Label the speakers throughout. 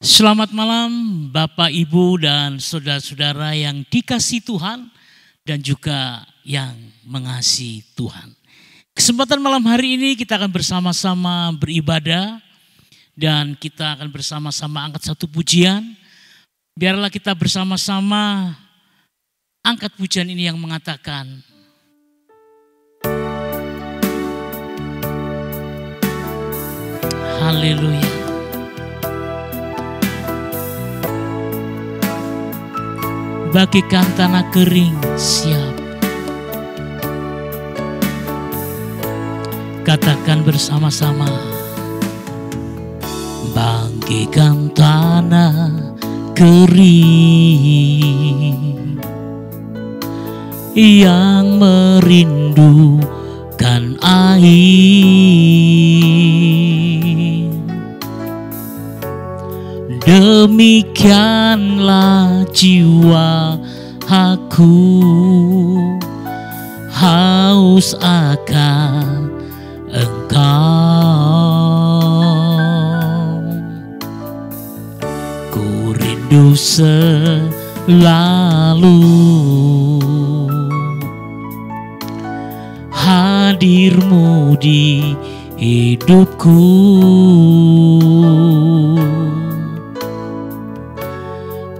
Speaker 1: Selamat malam Bapak, Ibu, dan saudara-saudara yang dikasihi Tuhan dan juga yang mengasihi Tuhan. Kesempatan malam hari ini kita akan bersama-sama beribadah dan kita akan bersama-sama angkat satu pujian. Biarlah kita bersama-sama angkat pujian ini yang mengatakan, haleluya. Bagikan tanah kering siap. Katakan bersama-sama. Bagikan tanah kering yang merindukan air. Demikianlah jiwa aku haus akan Engkau. Ku rindu selalu hadir-Mu di hidupku.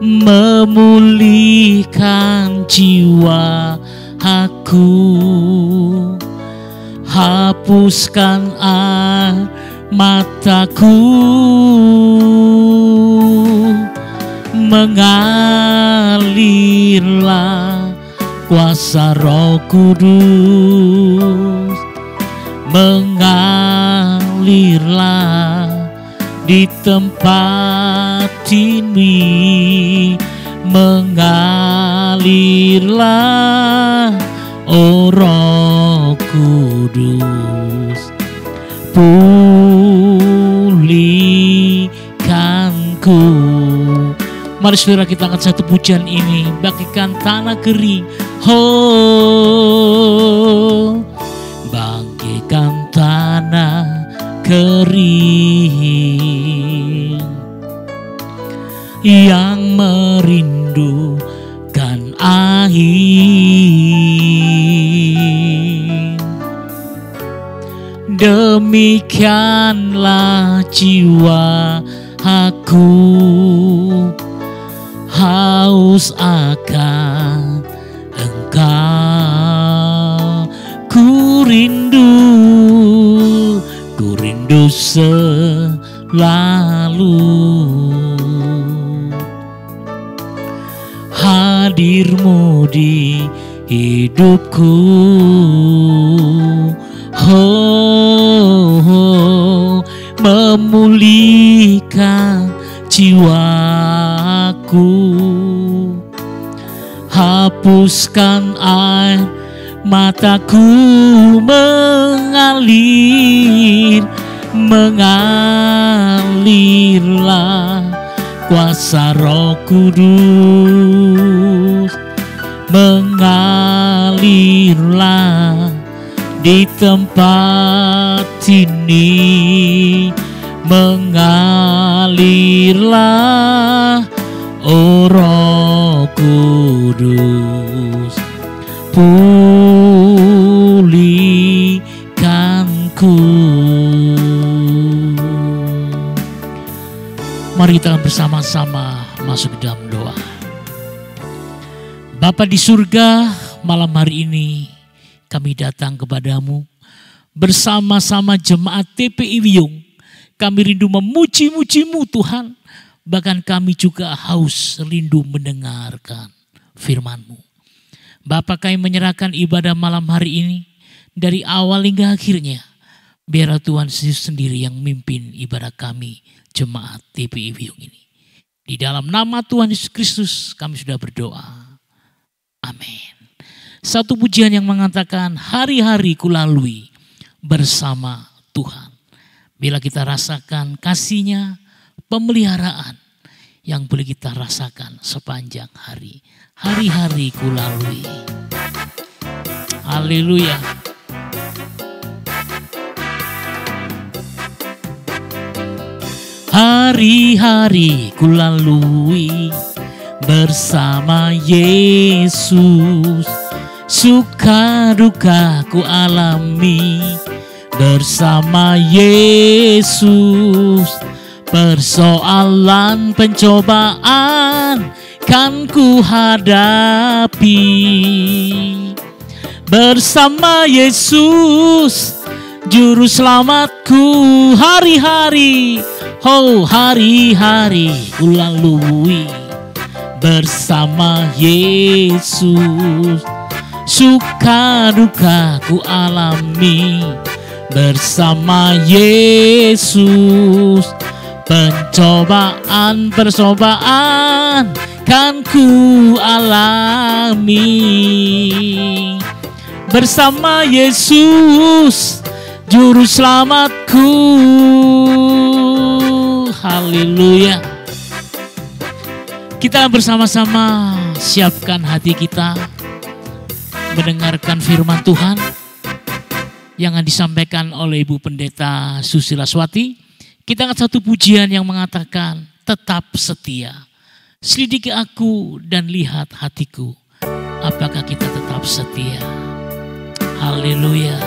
Speaker 1: Memulihkan jiwa aku, hapuskan air mataku, mengalirlah kuasa Roh Kudus, mengalirlah di tempat ini, mengalirlah, oh Roh Kudus, pulihkanku. Mari saudara kita angkat satu pujian ini, bagikan tanah kering, oh, bagikan tanah kering yang merindukan air. Demikianlah jiwa aku haus akan Engkau. Ku rindu selalu hadir-Mu di hidupku. Oh, memulihkan jiwaku, hapuskan air mataku, mengalirlah kuasa Roh Kudus, mengalirlah di tempat ini, mengalirlah, oh Roh Kudus, pulihkanku. Mari kita bersama-sama masuk ke dalam doa. Bapa di surga, malam hari ini kami datang kepadamu bersama-sama jemaat TPI Wiyung. Kami rindu memuji-muji-Mu Tuhan. Bahkan kami juga haus rindu mendengarkan firman-Mu. Bapa, kami menyerahkan ibadah malam hari ini dari awal hingga akhirnya. Biarlah Tuhan Yesus sendiri yang memimpin ibadah kami jemaat TPI Wiyung ini. Di dalam nama Tuhan Yesus Kristus kami sudah berdoa. Amin. Satu pujian yang mengatakan hari-hari kulalui bersama Tuhan. Bila kita rasakan kasih-Nya, pemeliharaan yang boleh kita rasakan sepanjang hari. Hari-hari kulalui. Haleluya. hari-hari ku lalui bersama Yesus, suka duka ku alami bersama Yesus. Persoalan pencobaan kan ku hadapi bersama Yesus, Juru Selamatku. Hari-hari, oh hari-hari ku lalui bersama Yesus, suka duka ku alami bersama Yesus. Pencobaan, percobaan kan ku alami bersama Yesus, Juru Selamatku. Haleluya. Kita bersama-sama siapkan hati kita mendengarkan firman Tuhan yang disampaikan oleh Ibu Pendeta Susila Swati. Kita angkat satu pujian yang mengatakan, tetap setia. Selidiki aku dan lihat hatiku, apakah kita tetap setia. Haleluya.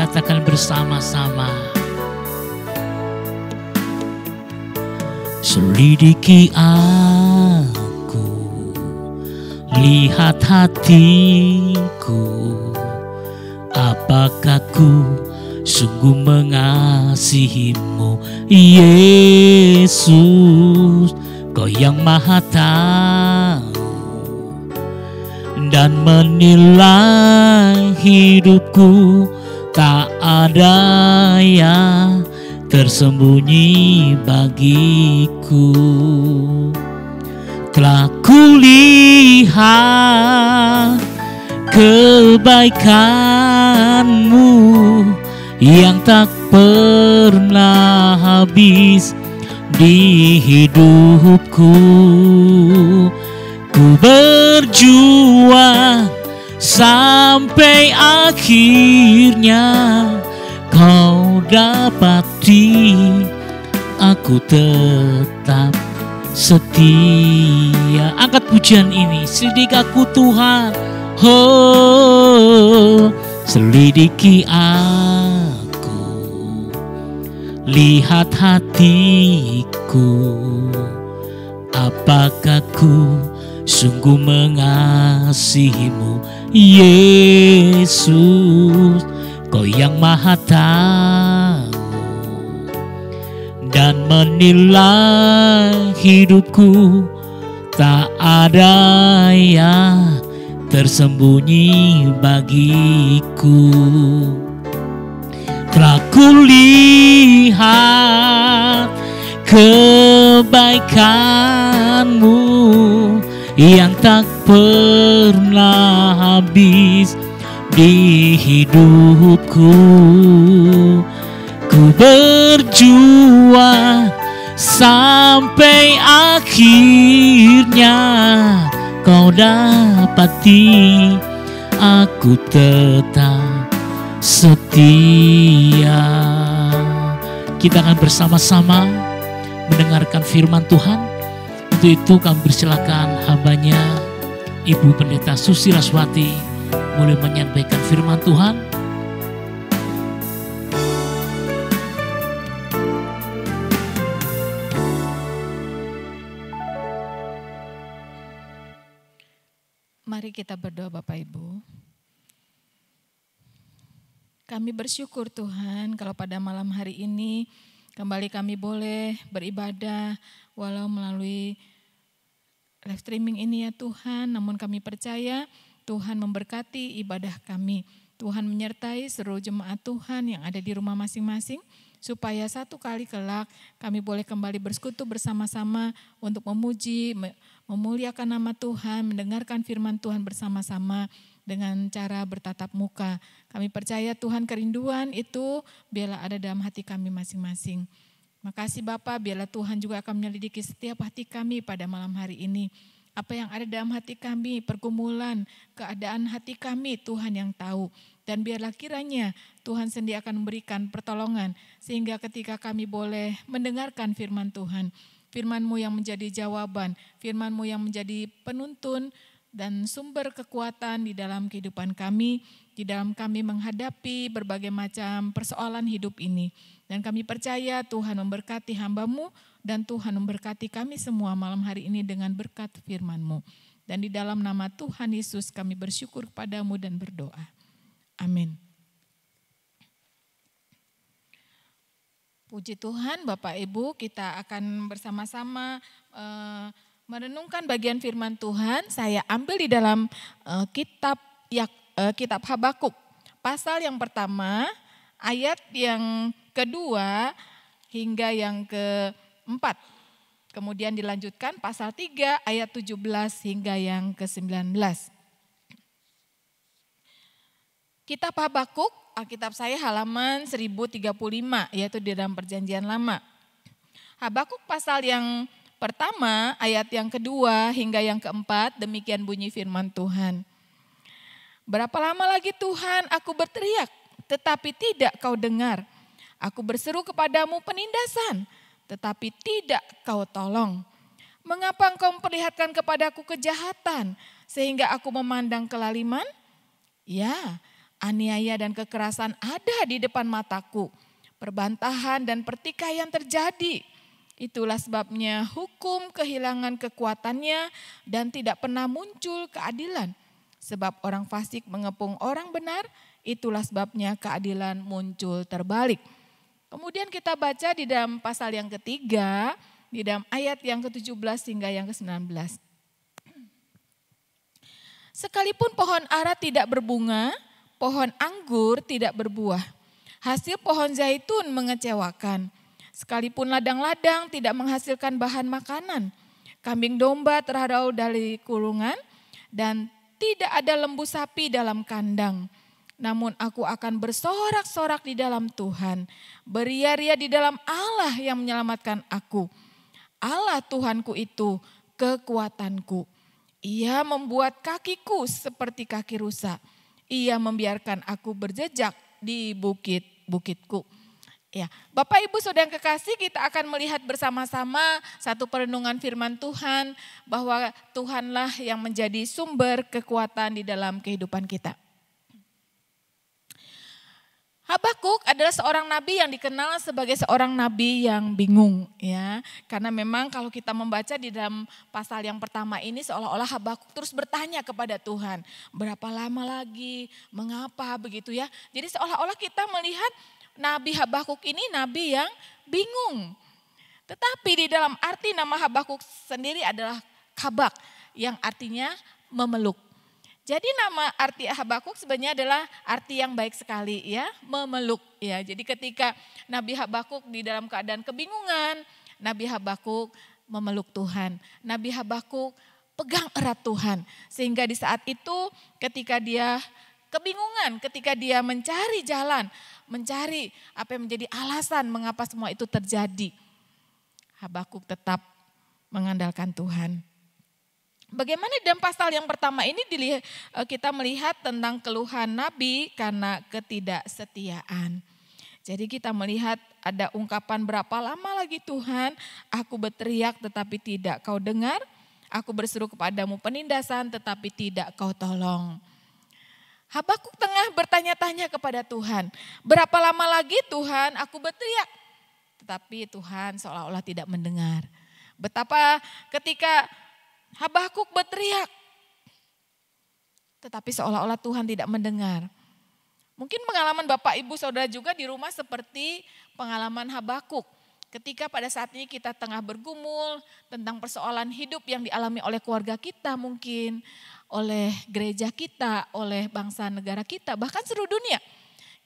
Speaker 1: Katakan bersama-sama. Selidiki aku, lihat hatiku, apakah ku sungguh mengasihimu, Yesus. Kau yang Maha Tahu dan menilai hidupku, tak ada yang tersembunyi bagiku. Telah kulihat kebaikanmu yang tak pernah habis di hidupku. Ku berjuang sampai akhirnya kau dapati aku tetap setia. Angkat pujian ini, selidiki aku Tuhan, oh selidiki aku, lihat hatiku, apakah ku sungguh mengasihimu, Yesus. Kau yang Maha Tahu dan menilai hidupku, tak ada yang tersembunyi bagiku. Telah kulihat kebaikanmu yang tak pernah habis di hidupku. Ku berjuang sampai akhirnya kau dapati aku tetap setia. Kita akan bersama-sama mendengarkan firman Tuhan. Untuk itu kami persilakan hambanya Ibu Pendeta Susila Swati mulai menyampaikan firman Tuhan.
Speaker 2: Mari kita berdoa Bapak Ibu. Kami bersyukur Tuhan kalau pada malam hari ini kembali kami boleh beribadah walau melalui live streaming ini ya Tuhan. Namun kami percaya Tuhan memberkati ibadah kami. Tuhan menyertai seluruh jemaat Tuhan yang ada di rumah masing-masing. Supaya satu kali kelak kami boleh kembali bersekutu bersama-sama untuk memuji, memuliakan nama Tuhan, mendengarkan firman Tuhan bersama-sama dengan cara bertatap muka. Kami percaya Tuhan kerinduan itu biarlah ada dalam hati kami masing-masing. Makasih Bapak, biarlah Tuhan juga akan menyelidiki setiap hati kami pada malam hari ini. Apa yang ada dalam hati kami, pergumulan, keadaan hati kami, Tuhan yang tahu. Dan biarlah kiranya Tuhan sendiri akan memberikan pertolongan, sehingga ketika kami boleh mendengarkan firman Tuhan, firman-Mu yang menjadi jawaban, firman-Mu yang menjadi penuntun dan sumber kekuatan di dalam kehidupan kami, di dalam kami menghadapi berbagai macam persoalan hidup ini. Dan kami percaya Tuhan memberkati hamba-Mu dan Tuhan memberkati kami semua malam hari ini dengan berkat firman-Mu. Dan di dalam nama Tuhan Yesus kami bersyukur kepadamu dan berdoa. Amin. Puji Tuhan Bapak Ibu, kita akan bersama-sama merenungkan bagian firman Tuhan. Saya ambil di dalam kitab Habakuk. Pasal yang pertama, ayat yang kedua hingga yang keempat. Kemudian dilanjutkan pasal 3 ayat 17 hingga yang ke-19. Kitab Habakuk, Alkitab saya halaman 1035, yaitu di dalam Perjanjian Lama. Habakuk pasal yang pertama, ayat yang kedua hingga yang keempat, demikian bunyi firman Tuhan. Berapa lama lagi Tuhan aku berteriak, tetapi tidak kau dengar. Aku berseru kepadamu penindasan, tetapi tidak kau tolong. Mengapa engkau memperlihatkan kepadaku kejahatan, sehingga aku memandang kelaliman? Ya, aniaya dan kekerasan ada di depan mataku. Perbantahan dan pertikaian terjadi. Itulah sebabnya hukum kehilangan kekuatannya dan tidak pernah muncul keadilan. Sebab orang fasik mengepung orang benar, itulah sebabnya keadilan muncul terbalik. Kemudian kita baca di dalam pasal yang ketiga, di dalam ayat yang ke-17 hingga yang ke-19. Sekalipun pohon ara tidak berbunga, pohon anggur tidak berbuah. Hasil pohon zaitun mengecewakan. Sekalipun ladang-ladang tidak menghasilkan bahan makanan. Kambing domba terhalau dari kurungan dan tidak ada lembu sapi dalam kandang. Namun aku akan bersorak-sorak di dalam Tuhan, beria-ria di dalam Allah yang menyelamatkan aku. Allah Tuhanku itu kekuatanku. Ia membuat kakiku seperti kaki rusa. Ia membiarkan aku berjejak di bukit-bukitku. Ya, Bapak Ibu Saudara yang kekasih, kita akan melihat bersama-sama satu perenungan firman Tuhan bahwa Tuhanlah yang menjadi sumber kekuatan di dalam kehidupan kita. Habakuk adalah seorang nabi yang dikenal sebagai seorang nabi yang bingung, ya. Karena memang kalau kita membaca di dalam pasal yang pertama ini seolah-olah Habakuk terus bertanya kepada Tuhan, berapa lama lagi, mengapa begitu ya. Jadi seolah-olah kita melihat Nabi Habakuk ini nabi yang bingung. Tetapi di dalam arti nama Habakuk sendiri adalah kabak, yang artinya memeluk. Jadi nama arti Habakuk sebenarnya adalah arti yang baik sekali, ya, memeluk, ya. Jadi ketika Nabi Habakuk di dalam keadaan kebingungan, Nabi Habakuk memeluk Tuhan. Nabi Habakuk pegang erat Tuhan, sehingga di saat itu ketika dia kebingungan, ketika dia mencari jalan, mencari apa yang menjadi alasan mengapa semua itu terjadi, Habakuk tetap mengandalkan Tuhan. Bagaimana dalam pasal yang pertama ini kita melihat tentang keluhan Nabi karena ketidaksetiaan. Jadi kita melihat ada ungkapan berapa lama lagi Tuhan, aku berteriak tetapi tidak kau dengar, aku berseru kepadamu penindasan tetapi tidak kau tolong. Habakuk tengah bertanya-tanya kepada Tuhan, berapa lama lagi Tuhan aku berteriak, tetapi Tuhan seolah-olah tidak mendengar. Betapa ketika Habakuk berteriak, tetapi seolah-olah Tuhan tidak mendengar. Mungkin pengalaman Bapak Ibu Saudara juga di rumah seperti pengalaman Habakuk. Ketika pada saat ini kita tengah bergumul tentang persoalan hidup yang dialami oleh keluarga kita mungkin, oleh gereja kita, oleh bangsa negara kita, bahkan seluruh dunia.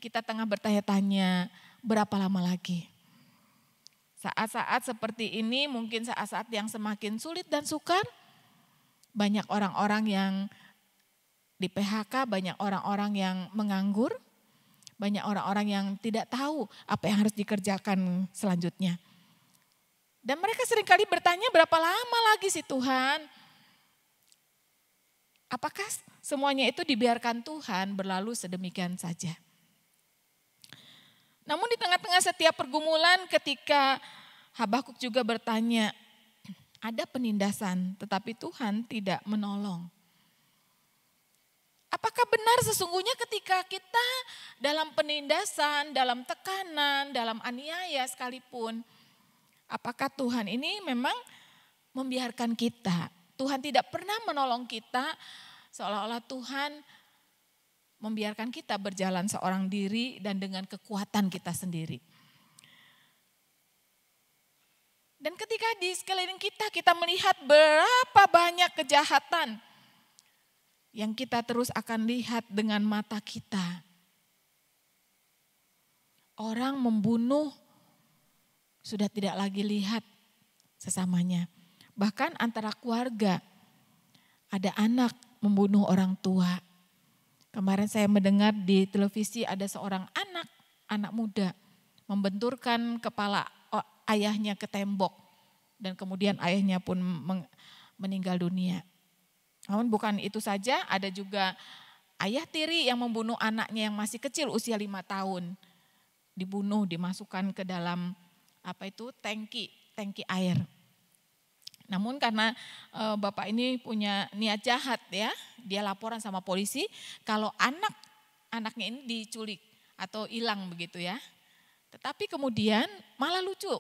Speaker 2: Kita tengah bertanya-tanya berapa lama lagi. Saat-saat seperti ini mungkin saat-saat yang semakin sulit dan sukar. Banyak orang-orang yang di PHK, banyak orang-orang yang menganggur, banyak orang-orang yang tidak tahu apa yang harus dikerjakan selanjutnya. Dan mereka seringkali bertanya, berapa lama lagi sih Tuhan? Apakah semuanya itu dibiarkan Tuhan berlalu sedemikian saja? Namun di tengah-tengah setiap pergumulan ketika Habakuk juga bertanya, ada penindasan tetapi Tuhan tidak menolong. Apakah benar sesungguhnya ketika kita dalam penindasan, dalam tekanan, dalam aniaya sekalipun, apakah Tuhan ini memang membiarkan kita? Tuhan tidak pernah menolong kita, seolah-olah Tuhan membiarkan kita berjalan seorang diri dan dengan kekuatan kita sendiri. Dan ketika di sekeliling kita melihat berapa banyak kejahatan yang kita terus akan lihat dengan mata kita. Orang membunuh sudah tidak lagi lihat sesamanya. Bahkan antara keluarga, ada anak membunuh orang tua. Kemarin saya mendengar di televisi ada seorang anak muda membenturkan kepala ayahnya ke tembok. Dan kemudian ayahnya pun meninggal dunia. Namun bukan itu saja, ada juga ayah tiri yang membunuh anaknya yang masih kecil usia 5 tahun. Dibunuh, dimasukkan ke dalam tangki air. Namun karena bapak ini punya niat jahat ya, dia laporan sama polisi kalau anaknya ini diculik atau hilang begitu ya. Tetapi kemudian malah lucu,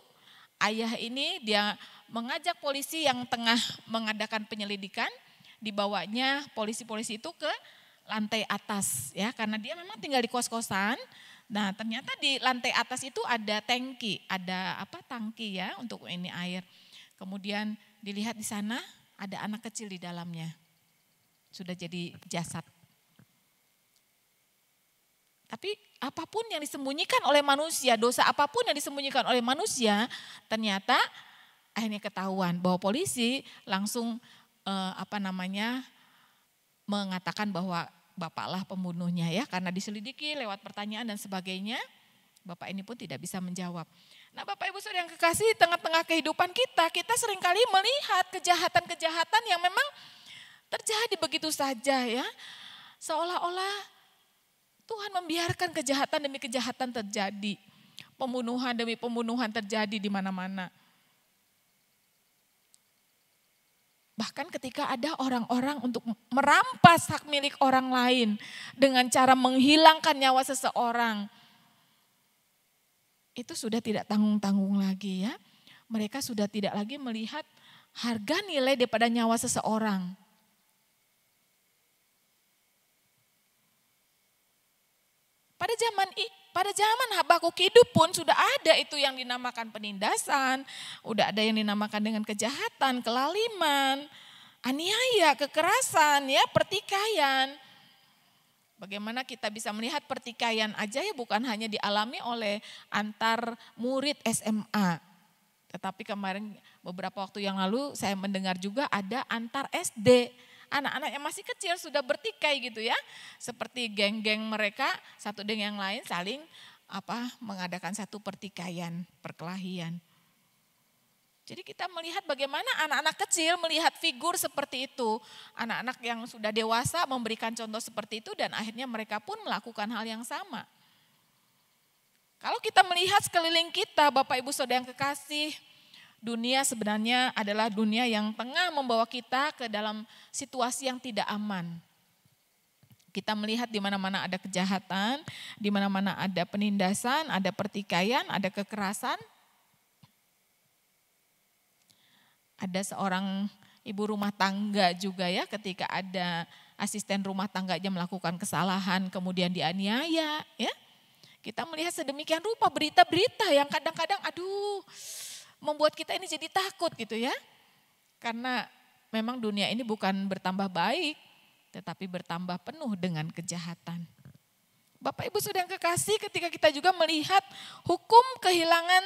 Speaker 2: ayah ini dia mengajak polisi yang tengah mengadakan penyelidikan, dibawanya polisi-polisi itu ke lantai atas ya, karena dia memang tinggal di kos-kosan. Nah ternyata di lantai atas itu ada tangki ya untuk ini air. Kemudian dilihat di sana ada anak kecil di dalamnya, sudah jadi jasad. Tapi apapun yang disembunyikan oleh manusia, dosa apapun yang disembunyikan oleh manusia, ternyata akhirnya ketahuan bahwa polisi langsung mengatakan bahwa bapaklah pembunuhnya ya, karena diselidiki lewat pertanyaan dan sebagainya. Bapak ini pun tidak bisa menjawab. Nah Bapak Ibu Saudara yang kekasih, tengah-tengah kehidupan kita seringkali melihat kejahatan-kejahatan yang memang terjadi begitu saja ya. Seolah-olah Tuhan membiarkan kejahatan demi kejahatan terjadi. Pembunuhan demi pembunuhan terjadi di mana-mana. Bahkan ketika ada orang-orang untuk merampas hak milik orang lain dengan cara menghilangkan nyawa seseorang. Itu sudah tidak tanggung-tanggung lagi ya. Mereka sudah tidak lagi melihat harga nilai daripada nyawa seseorang. Pada zaman Habakuk hidup pun sudah ada itu yang dinamakan penindasan, udah ada yang dinamakan dengan kejahatan, kelaliman, aniaya, kekerasan, ya, pertikaian. Bagaimana kita bisa melihat pertikaian aja ya bukan hanya dialami oleh antar murid SMA. Tetapi kemarin beberapa waktu yang lalu saya mendengar juga ada antar SD. Anak-anak yang masih kecil sudah bertikai gitu ya. Seperti geng-geng mereka satu dengan yang lain saling mengadakan satu pertikaian, perkelahian. Jadi kita melihat bagaimana anak-anak kecil melihat figur seperti itu. Anak-anak yang sudah dewasa memberikan contoh seperti itu dan akhirnya mereka pun melakukan hal yang sama. Kalau kita melihat sekeliling kita Bapak Ibu Saudara yang kekasih, dunia sebenarnya adalah dunia yang tengah membawa kita ke dalam situasi yang tidak aman. Kita melihat di mana-mana ada kejahatan, di mana-mana ada penindasan, ada pertikaian, ada kekerasan. Ada seorang ibu rumah tangga juga ya, ketika ada asisten rumah tangganya melakukan kesalahan kemudian dianiaya ya. Kita melihat sedemikian rupa berita-berita yang kadang-kadang membuat kita ini jadi takut gitu ya. Karena memang dunia ini bukan bertambah baik, tetapi bertambah penuh dengan kejahatan. Bapak Ibu Saudara yang kekasih, ketika kita juga melihat hukum kehilangan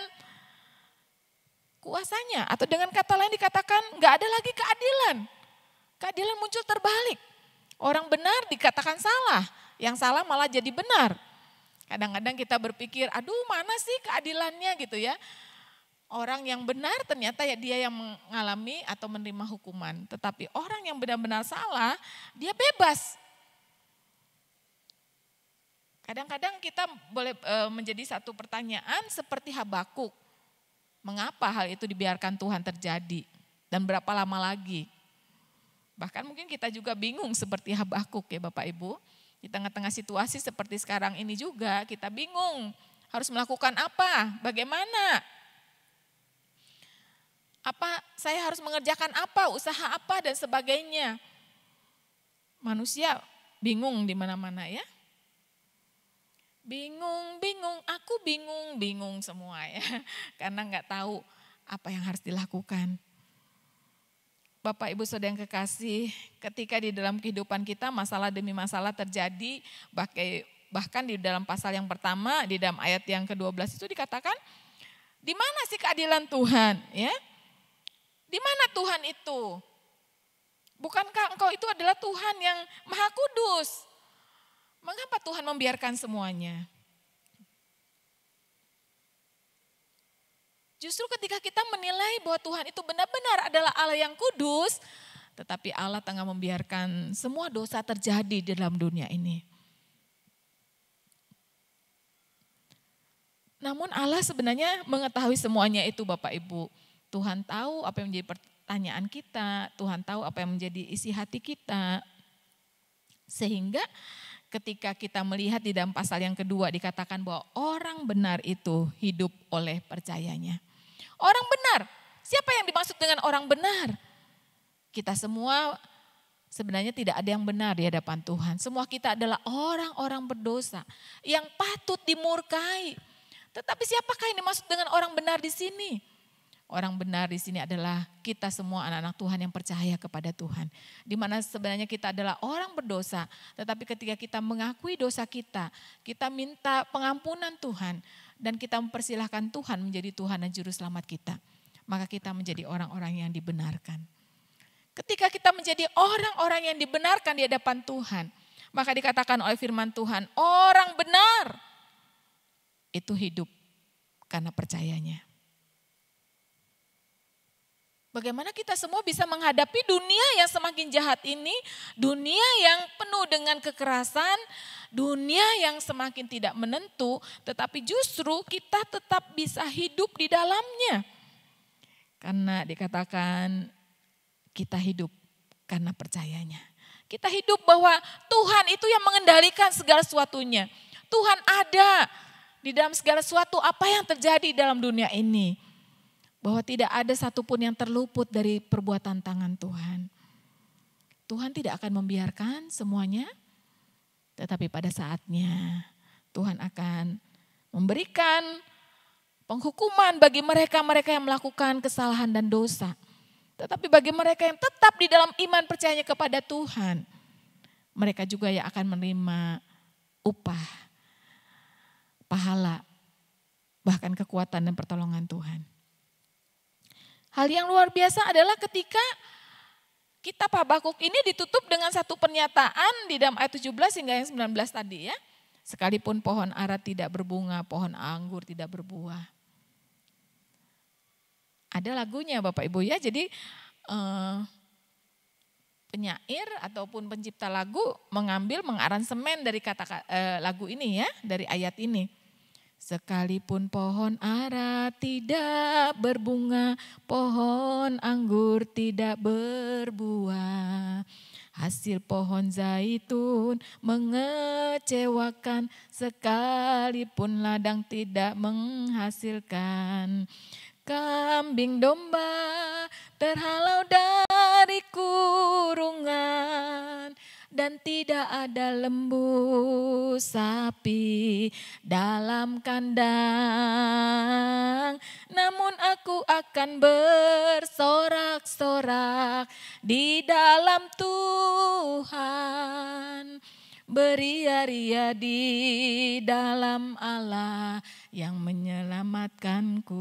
Speaker 2: kuasanya, atau dengan kata lain dikatakan nggak ada lagi keadilan. Keadilan muncul terbalik. Orang benar dikatakan salah, yang salah malah jadi benar. Kadang-kadang kita berpikir, mana sih keadilannya gitu ya. Orang yang benar ternyata ya dia yang mengalami atau menerima hukuman. Tetapi orang yang benar-benar salah, dia bebas. Kadang-kadang kita boleh menjadi satu pertanyaan seperti Habakuk. Mengapa hal itu dibiarkan Tuhan terjadi? Dan berapa lama lagi? Bahkan mungkin kita juga bingung seperti Habakuk ya Bapak Ibu. Di tengah-tengah situasi seperti sekarang ini juga kita bingung. Harus melakukan apa? Bagaimana? Saya harus mengerjakan apa? Usaha apa dan sebagainya. Manusia bingung di mana-mana ya. Bingung, aku bingung semua ya. Karena nggak tahu apa yang harus dilakukan. Bapak Ibu Saudara yang kekasih, ketika di dalam kehidupan kita masalah demi masalah terjadi, bahkan di dalam pasal yang pertama, di dalam ayat yang ke-12 itu dikatakan, di mana sih keadilan Tuhan? Ya, di mana Tuhan itu? Bukankah Engkau itu adalah Tuhan yang Maha Kudus? Mengapa Tuhan membiarkan semuanya? Justru ketika kita menilai bahwa Tuhan itu benar-benar adalah Allah yang kudus, tetapi Allah tengah membiarkan semua dosa terjadi di dalam dunia ini. Namun Allah sebenarnya mengetahui semuanya itu Bapak Ibu. Tuhan tahu apa yang menjadi pertanyaan kita, Tuhan tahu apa yang menjadi isi hati kita. Sehingga ketika kita melihat di dalam pasal yang kedua dikatakan bahwa orang benar itu hidup oleh percayanya. Orang benar, siapa yang dimaksud dengan orang benar? Kita semua sebenarnya tidak ada yang benar di hadapan Tuhan. Semua kita adalah orang-orang berdosa yang patut dimurkai. Tetapi siapakah yang dimaksud dengan orang benar di sini? Orang benar di sini adalah kita semua anak-anak Tuhan yang percaya kepada Tuhan. Di mana sebenarnya kita adalah orang berdosa, tetapi ketika kita mengakui dosa kita minta pengampunan Tuhan dan kita mempersilahkan Tuhan menjadi Tuhan dan juru selamat kita. Maka kita menjadi orang-orang yang dibenarkan. Ketika kita menjadi orang-orang yang dibenarkan di hadapan Tuhan, maka dikatakan oleh firman Tuhan, orang benar itu hidup karena percayanya. Bagaimana kita semua bisa menghadapi dunia yang semakin jahat ini, dunia yang penuh dengan kekerasan, dunia yang semakin tidak menentu, tetapi justru kita tetap bisa hidup di dalamnya. Karena dikatakan kita hidup karena percayanya. Kita hidup bahwa Tuhan itu yang mengendalikan segala sesuatunya. Tuhan ada di dalam segala sesuatu apa yang terjadi dalam dunia ini. Bahwa tidak ada satupun yang terluput dari perbuatan tangan Tuhan. Tuhan tidak akan membiarkan semuanya, tetapi pada saatnya Tuhan akan memberikan penghukuman bagi mereka-mereka yang melakukan kesalahan dan dosa. Tetapi bagi mereka yang tetap di dalam iman percayanya kepada Tuhan, mereka juga yang akan menerima upah, pahala, bahkan kekuatan dan pertolongan Tuhan. Hal yang luar biasa adalah ketika kitab Habakuk ini ditutup dengan satu pernyataan di dalam ayat 17 hingga yang 19 tadi ya. Sekalipun pohon ara tidak berbunga, pohon anggur tidak berbuah. Ada lagunya Bapak Ibu ya, jadi penyair ataupun pencipta lagu mengaransemen dari kata lagu ini ya, dari ayat ini. Sekalipun pohon ara tidak berbunga, pohon anggur tidak berbuah. Hasil pohon zaitun mengecewakan, sekalipun ladang tidak menghasilkan. Kambing domba terhalau dari kurungan, dan tidak ada lembu sapi dalam kandang. Namun aku akan bersorak-sorak di dalam Tuhan, beria-ria di dalam Allah yang menyelamatkanku.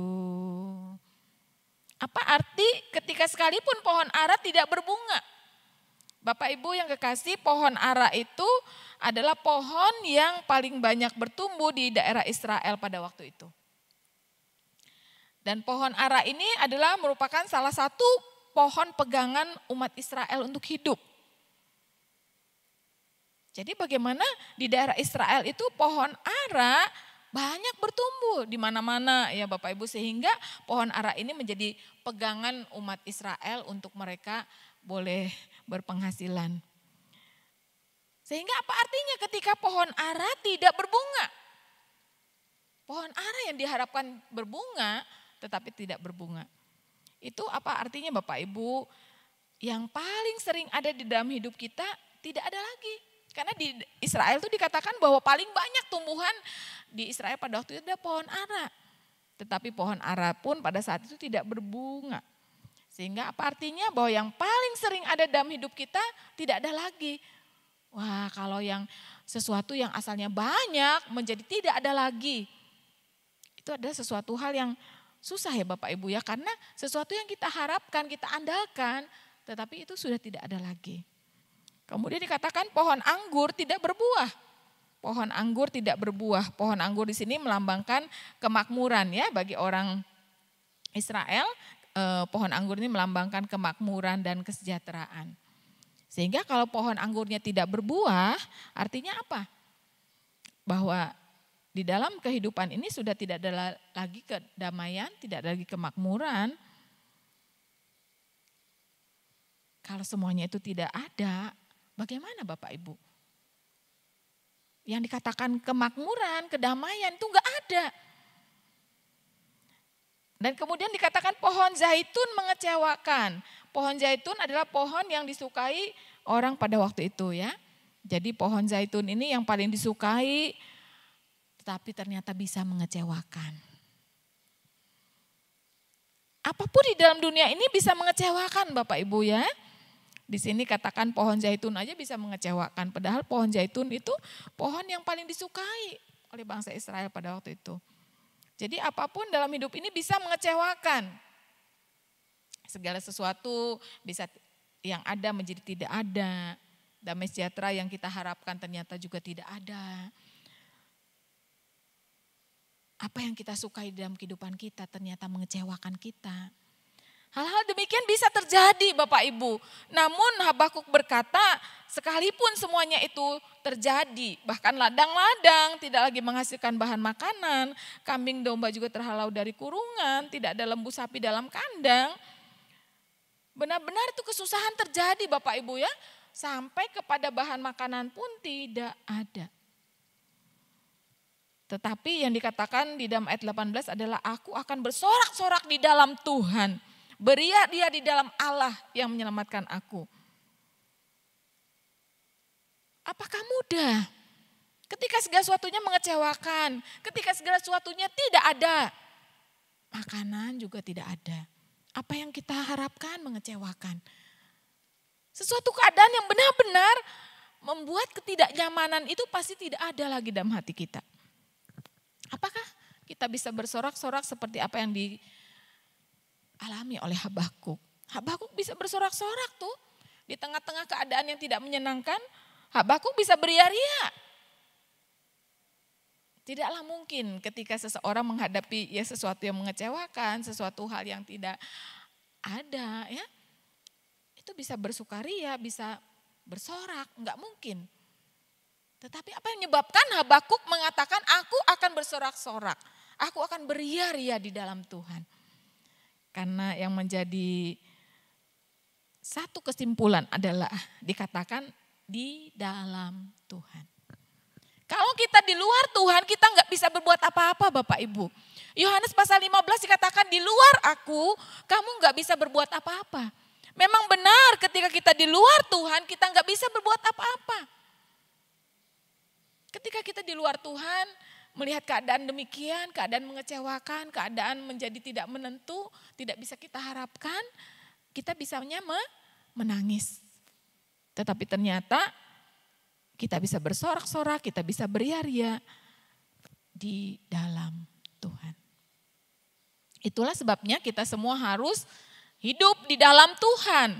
Speaker 2: Apa arti ketika sekalipun pohon ara tidak berbunga? Bapak Ibu yang kekasih, pohon ara itu adalah pohon yang paling banyak bertumbuh di daerah Israel pada waktu itu. Dan pohon ara ini adalah merupakan salah satu pohon pegangan umat Israel untuk hidup. Jadi bagaimana di daerah Israel itu pohon ara banyak bertumbuh di mana-mana ya Bapak Ibu, sehingga pohon ara ini menjadi pegangan umat Israel untuk mereka boleh berpenghasilan. Sehingga apa artinya ketika pohon ara tidak berbunga? Pohon ara yang diharapkan berbunga tetapi tidak berbunga. Itu apa artinya Bapak Ibu? Yang paling sering ada di dalam hidup kita tidak ada lagi. Karena di Israel itu dikatakan bahwa paling banyak tumbuhan di Israel pada waktu itu ada pohon ara. Tetapi pohon ara pun pada saat itu tidak berbunga. Sehingga apa artinya? Bahwa yang paling sering ada dalam hidup kita tidak ada lagi. Wah, kalau yang sesuatu yang asalnya banyak menjadi tidak ada lagi. Itu adalah sesuatu hal yang susah ya Bapak Ibu ya. Karena sesuatu yang kita harapkan, kita andalkan, tetapi itu sudah tidak ada lagi. Kemudian dikatakan pohon anggur tidak berbuah. Pohon anggur tidak berbuah. Pohon anggur di sini melambangkan kemakmuran ya bagi orang Israel. Pohon anggur ini melambangkan kemakmuran dan kesejahteraan. Sehingga kalau pohon anggurnya tidak berbuah, artinya apa? Bahwa di dalam kehidupan ini sudah tidak ada lagi kedamaian, tidak ada lagi kemakmuran. Kalau semuanya itu tidak ada, bagaimana Bapak Ibu? Yang dikatakan kemakmuran, kedamaian itu enggak ada. Dan kemudian dikatakan pohon zaitun mengecewakan. Pohon zaitun adalah pohon yang disukai orang pada waktu itu ya. Jadi pohon zaitun ini yang paling disukai, tetapi ternyata bisa mengecewakan. Apapun di dalam dunia ini bisa mengecewakan Bapak Ibu ya. Di sini katakan pohon zaitun aja bisa mengecewakan. Padahal pohon zaitun itu pohon yang paling disukai oleh bangsa Israel pada waktu itu. Jadi apapun dalam hidup ini bisa mengecewakan. Segala sesuatu bisa yang ada menjadi tidak ada. Damai sejahtera yang kita harapkan ternyata juga tidak ada. Apa yang kita sukai dalam kehidupan kita ternyata mengecewakan kita. Hal-hal demikian bisa terjadi Bapak Ibu. Namun Habakuk berkata sekalipun semuanya itu terjadi. Bahkan ladang-ladang tidak lagi menghasilkan bahan makanan. Kambing domba juga terhalau dari kurungan. Tidak ada lembu sapi dalam kandang. Benar-benar itu kesusahan terjadi Bapak Ibu ya. Sampai kepada bahan makanan pun tidak ada. Tetapi yang dikatakan di dalam ayat 18 adalah aku akan bersorak-sorak di dalam Tuhan. Beria-ria di dalam Allah yang menyelamatkan aku. Apakah mudah? Ketika segala sesuatunya mengecewakan, ketika segala sesuatunya tidak ada, makanan juga tidak ada. Apa yang kita harapkan mengecewakan. Sesuatu keadaan yang benar-benar membuat ketidaknyamanan itu pasti tidak ada lagi dalam hati kita. Apakah kita bisa bersorak-sorak seperti apa yang dialami oleh Habakuk? Habakuk bisa bersorak-sorak tuh. Di tengah-tengah keadaan yang tidak menyenangkan, Habakuk bisa beria-ria. Tidaklah mungkin ketika seseorang menghadapi ya sesuatu yang mengecewakan, sesuatu hal yang tidak ada ya. Itu bisa bersukaria, bisa bersorak, enggak mungkin. Tetapi apa yang menyebabkan Habakuk mengatakan aku akan bersorak-sorak. Aku akan beria-ria di dalam Tuhan. Karena yang menjadi satu kesimpulan adalah dikatakan di dalam Tuhan. Kalau kita di luar Tuhan kita nggak bisa berbuat apa-apa Bapak Ibu. Yohanes pasal 15 dikatakan di luar aku kamu nggak bisa berbuat apa-apa. Memang benar ketika kita di luar Tuhan kita nggak bisa berbuat apa-apa. Ketika kita di luar Tuhan, melihat keadaan demikian, keadaan mengecewakan, keadaan menjadi tidak menentu, tidak bisa kita harapkan, kita bisanya menangis. Tetapi ternyata kita bisa bersorak-sorak, kita bisa beria-ria di dalam Tuhan. Itulah sebabnya kita semua harus hidup di dalam Tuhan.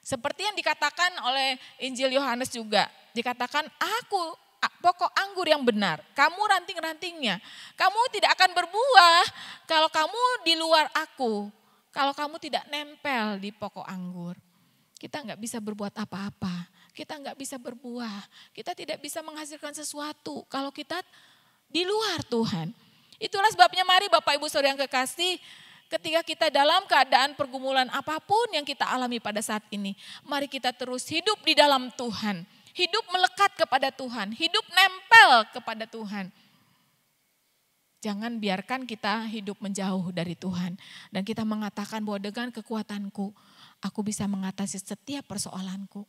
Speaker 2: Seperti yang dikatakan oleh Injil Yohanes juga, dikatakan aku pokok anggur yang benar. Kamu ranting-rantingnya. Kamu tidak akan berbuah kalau kamu di luar aku. Kalau kamu tidak nempel di pokok anggur. Kita nggak bisa berbuat apa-apa. Kita nggak bisa berbuah. Kita tidak bisa menghasilkan sesuatu kalau kita di luar Tuhan. Itulah sebabnya mari Bapak Ibu Saudara yang kekasih, ketika kita dalam keadaan pergumulan apapun yang kita alami pada saat ini, mari kita terus hidup di dalam Tuhan. Hidup melekat kepada Tuhan, hidup nempel kepada Tuhan. Jangan biarkan kita hidup menjauh dari Tuhan. Dan kita mengatakan bahwa dengan kekuatanku, aku bisa mengatasi setiap persoalanku.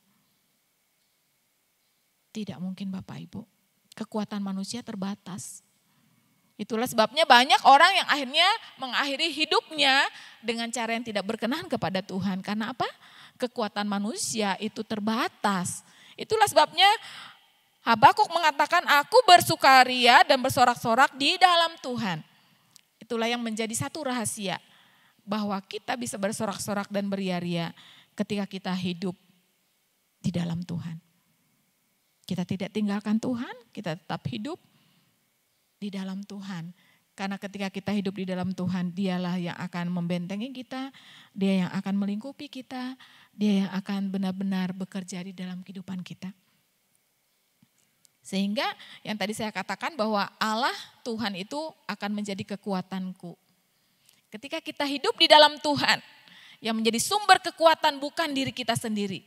Speaker 2: Tidak mungkin Bapak Ibu, kekuatan manusia terbatas. Itulah sebabnya banyak orang yang akhirnya mengakhiri hidupnya dengan cara yang tidak berkenan kepada Tuhan. Karena apa? Kekuatan manusia itu terbatas. Itulah sebabnya Habakuk mengatakan, aku bersukaria dan bersorak-sorak di dalam Tuhan. Itulah yang menjadi satu rahasia, bahwa kita bisa bersorak-sorak dan beria-ria ketika kita hidup di dalam Tuhan. Kita tidak tinggalkan Tuhan, kita tetap hidup di dalam Tuhan. Karena ketika kita hidup di dalam Tuhan, dialah yang akan membentengi kita, dia yang akan melingkupi kita, dia yang akan benar-benar bekerja di dalam kehidupan kita. Sehingga yang tadi saya katakan bahwa Allah Tuhan itu akan menjadi kekuatanku. Ketika kita hidup di dalam Tuhan, yang menjadi sumber kekuatan bukan diri kita sendiri,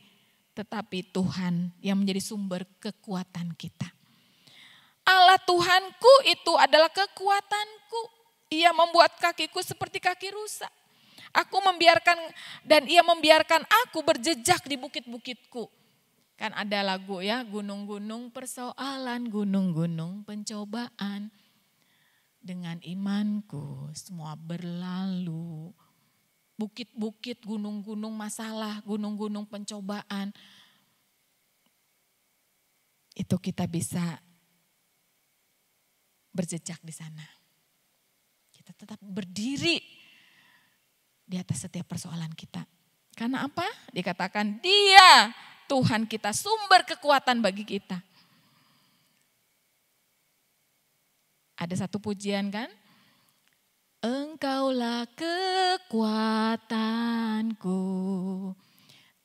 Speaker 2: tetapi Tuhan yang menjadi sumber kekuatan kita. Allah Tuhanku itu adalah kekuatanku. Ia membuat kakiku seperti kaki rusa. Aku membiarkan dan ia membiarkan aku berjejak di bukit-bukitku. Kan ada lagu ya, gunung-gunung persoalan, gunung-gunung pencobaan. Dengan imanku semua berlalu. Bukit-bukit, gunung-gunung masalah, gunung-gunung pencobaan. Itu kita bisa berjejak di sana. Kita tetap berdiri di atas setiap persoalan kita. Karena apa? Dikatakan dia Tuhan kita, sumber kekuatan bagi kita. Ada satu pujian kan? Engkaulah kekuatanku,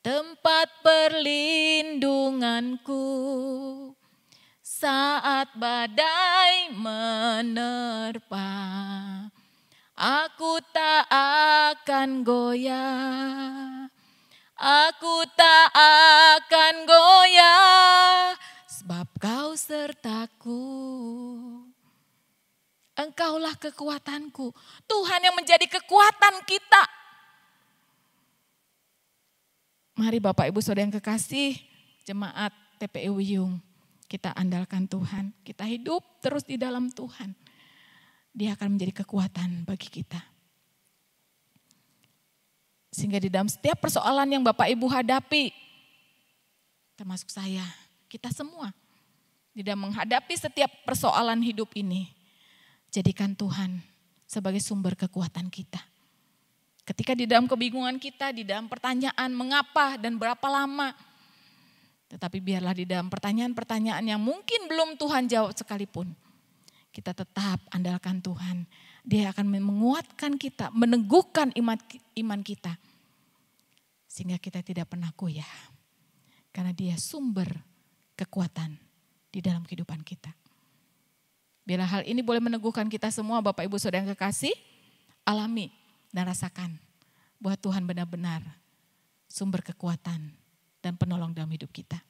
Speaker 2: tempat perlindunganku, saat badai menerpa, aku tak akan goyah, aku tak akan goyah, sebab kau sertaku. Engkaulah kekuatanku. Tuhan yang menjadi kekuatan kita. Mari Bapak Ibu Saudara yang kekasih, jemaat TPI Wiyung, kita andalkan Tuhan. Kita hidup terus di dalam Tuhan. Dia akan menjadi kekuatan bagi kita. Sehingga di dalam setiap persoalan yang Bapak Ibu hadapi, termasuk saya, kita semua, di dalam menghadapi setiap persoalan hidup ini, jadikan Tuhan sebagai sumber kekuatan kita. Ketika di dalam kebingungan kita, di dalam pertanyaan mengapa dan berapa lama. Tetapi biarlah di dalam pertanyaan-pertanyaan yang mungkin belum Tuhan jawab sekalipun. Kita tetap andalkan Tuhan. Dia akan menguatkan kita, meneguhkan iman kita. Sehingga kita tidak pernah goyah. Karena dia sumber kekuatan di dalam kehidupan kita. Bila hal ini boleh meneguhkan kita semua, Bapak Ibu Saudara yang kekasih, alami dan rasakan bahwa Tuhan benar-benar sumber kekuatan dan penolong dalam hidup kita.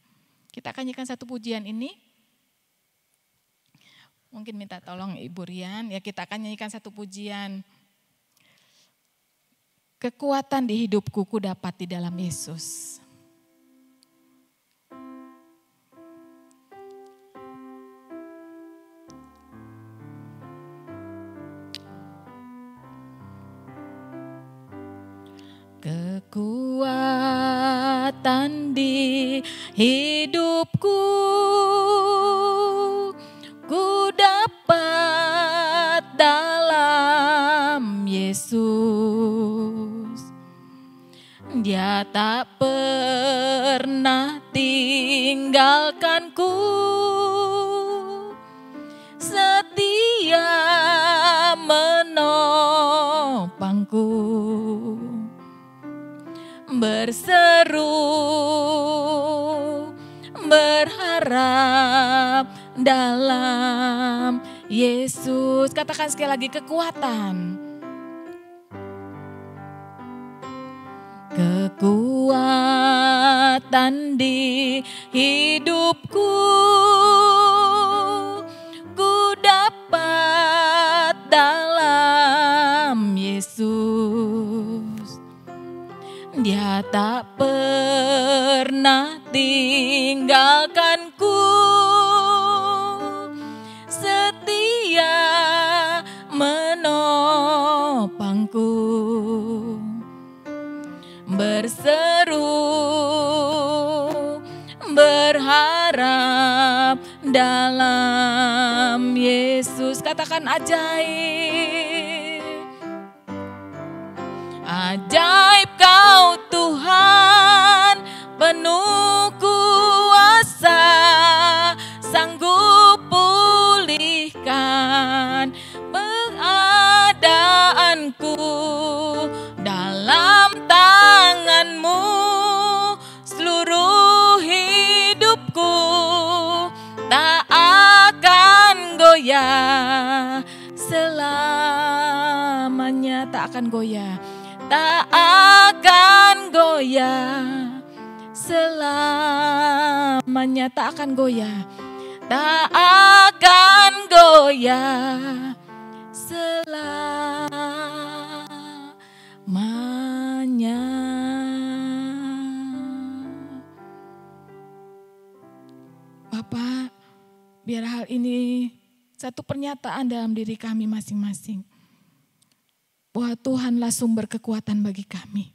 Speaker 2: Kita akan nyanyikan satu pujian ini. Mungkin minta tolong Ibu Rian, ya kita akan nyanyikan satu pujian. Kekuatan di hidupku ku dapat di dalam Yesus. Kekuatan di hidupku ku dapat dalam Yesus. Dia tak pernah tinggalkanku menopangku, berseru berharap dalam Yesus. Katakan sekali lagi, kekuatan. Kekuatan di hidupku, ku dapat dalam Yesus. Dia tak pernah tinggalkanku, setia menopangku, berseru berharap dalam Yesus. Katakan ajaib. Ajaib Kau Tuhan, penuh kuasa, sanggup pulihkan keadaanku. Dalam tangan-Mu seluruh hidupku tak akan goyah, selamanya tak akan goyah, tak akan goyah, selamanya tak akan goyah, tak akan goyah, selamanya. Bapak, biar hal ini satu pernyataan dalam diri kami masing-masing, bahwa Tuhanlah sumber kekuatan bagi kami.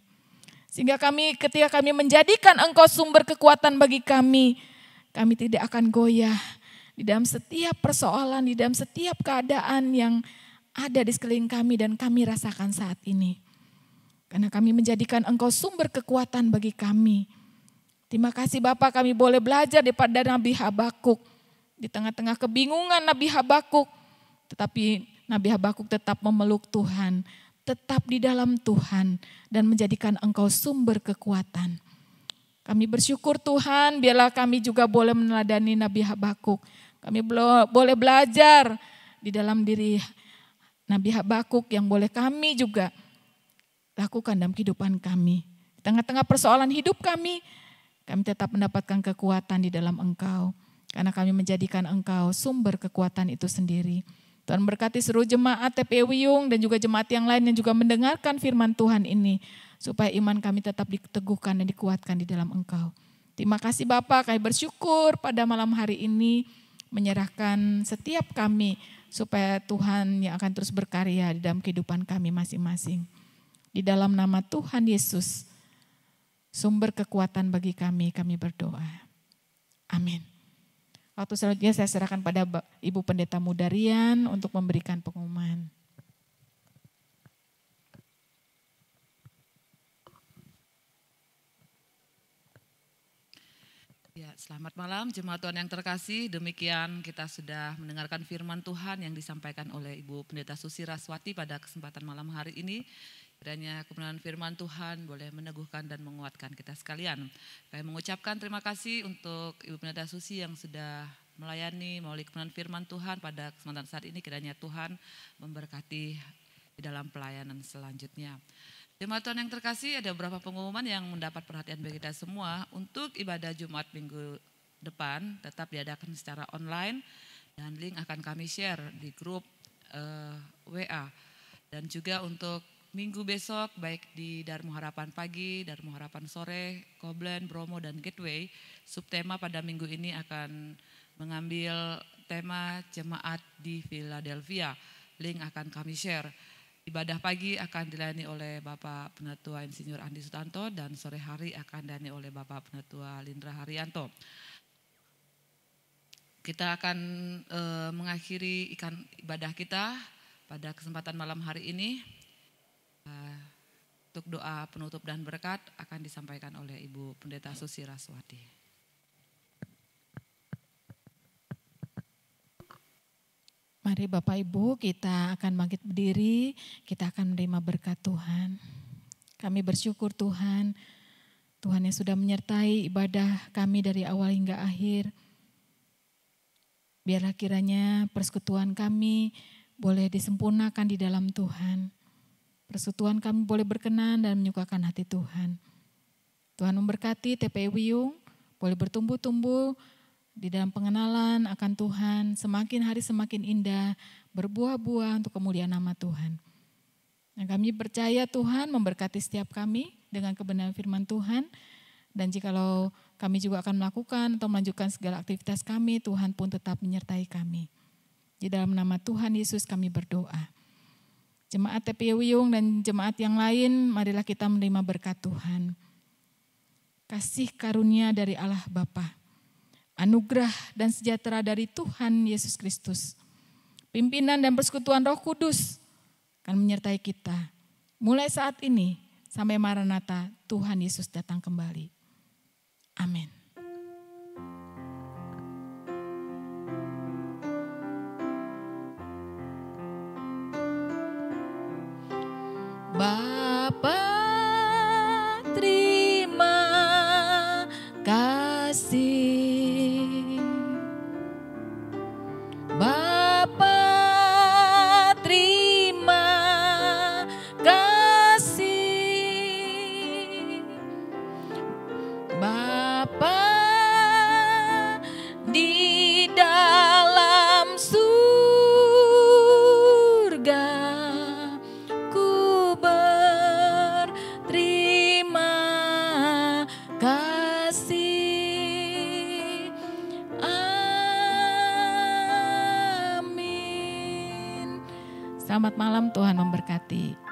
Speaker 2: Sehingga kami, ketika kami menjadikan Engkau sumber kekuatan bagi kami tidak akan goyah di dalam setiap persoalan, di dalam setiap keadaan yang ada di sekeliling kami dan kami rasakan saat ini. Karena kami menjadikan Engkau sumber kekuatan bagi kami. Terima kasih Bapak, kami boleh belajar daripada Nabi Habakuk. Di tengah-tengah kebingungan Nabi Habakuk, tetapi Nabi Habakuk tetap memeluk Tuhan, tetap di dalam Tuhan dan menjadikan Engkau sumber kekuatan. Kami bersyukur Tuhan, biarlah kami juga boleh meneladani Nabi Habakuk. Kami boleh belajar di dalam diri Nabi Habakuk yang boleh kami juga lakukan dalam kehidupan kami. Di tengah-tengah persoalan hidup kami tetap mendapatkan kekuatan di dalam Engkau. Karena kami menjadikan Engkau sumber kekuatan itu sendiri. Tuhan berkati seluruh jemaat TPI Wiyung dan juga jemaat yang lain yang juga mendengarkan firman Tuhan ini. Supaya iman kami tetap diteguhkan dan dikuatkan di dalam Engkau. Terima kasih Bapak, kami bersyukur pada malam hari ini menyerahkan setiap kami supaya Tuhan yang akan terus berkarya di dalam kehidupan kami masing-masing. Di dalam nama Tuhan Yesus, sumber kekuatan bagi kami berdoa. Amin. Waktu selanjutnya saya serahkan pada Ibu Pendeta Mudarian untuk memberikan pengumuman.
Speaker 3: Ya, selamat malam jemaat Tuhan yang terkasih. Demikian kita sudah mendengarkan firman Tuhan yang disampaikan oleh Ibu Pendeta Susi Raswati pada kesempatan malam hari ini. Kiranya kebenaran firman Tuhan boleh meneguhkan dan menguatkan kita sekalian. Kami mengucapkan terima kasih untuk Ibu Pendeta Susi yang sudah melayani melalui kebenaran firman Tuhan pada kesempatan saat ini. Kiranya Tuhan memberkati di dalam pelayanan selanjutnya. Jemaat Tuhan yang terkasih, ada beberapa pengumuman yang mendapat perhatian bagi kita semua. Untuk ibadah Jumat minggu depan tetap diadakan secara online dan link akan kami share di grup WA. Dan juga untuk minggu besok baik di Darmo Harapan Pagi, Darmo Harapan Sore, Koblen, Bromo dan Gateway, subtema pada minggu ini akan mengambil tema jemaat di Philadelphia. Link akan kami share. Ibadah pagi akan dilayani oleh Bapak Penatua Insinyur Andi Sutanto dan sore hari akan dilayani oleh Bapak Penatua Lindra Haryanto. Kita akan mengakhiri ibadah kita pada kesempatan malam hari ini. Untuk doa penutup dan berkat akan disampaikan oleh Ibu Pendeta Susi Raswati.
Speaker 2: Mari Bapak Ibu, kita akan bangkit berdiri, kita akan menerima berkat Tuhan. Kami bersyukur Tuhan, Tuhan yang sudah menyertai ibadah kami dari awal hingga akhir. Biarlah kiranya persekutuan kami boleh disempurnakan di dalam Tuhan. Persekutuan kami boleh berkenan dan menyukakan hati Tuhan. Tuhan memberkati TPI Wiyung, boleh bertumbuh-tumbuh di dalam pengenalan akan Tuhan, semakin hari semakin indah, berbuah-buah untuk kemuliaan nama Tuhan. Dan kami percaya Tuhan memberkati setiap kami dengan kebenaran firman Tuhan. Dan jikalau kami juga akan melakukan atau melanjutkan segala aktivitas kami, Tuhan pun tetap menyertai kami. Di dalam nama Tuhan Yesus kami berdoa. Jemaat TPI Wiyung dan jemaat yang lain, marilah kita menerima berkat Tuhan. Kasih karunia dari Allah Bapa, anugerah dan sejahtera dari Tuhan Yesus Kristus, pimpinan dan persekutuan Roh Kudus akan menyertai kita mulai saat ini sampai Maranatha Tuhan Yesus datang kembali. Amin. Bapa, terima kasih. Bapa, terima kasih. Bapa di dalam surga, ku berterima kasih. Amin. Selamat malam, Tuhan memberkati.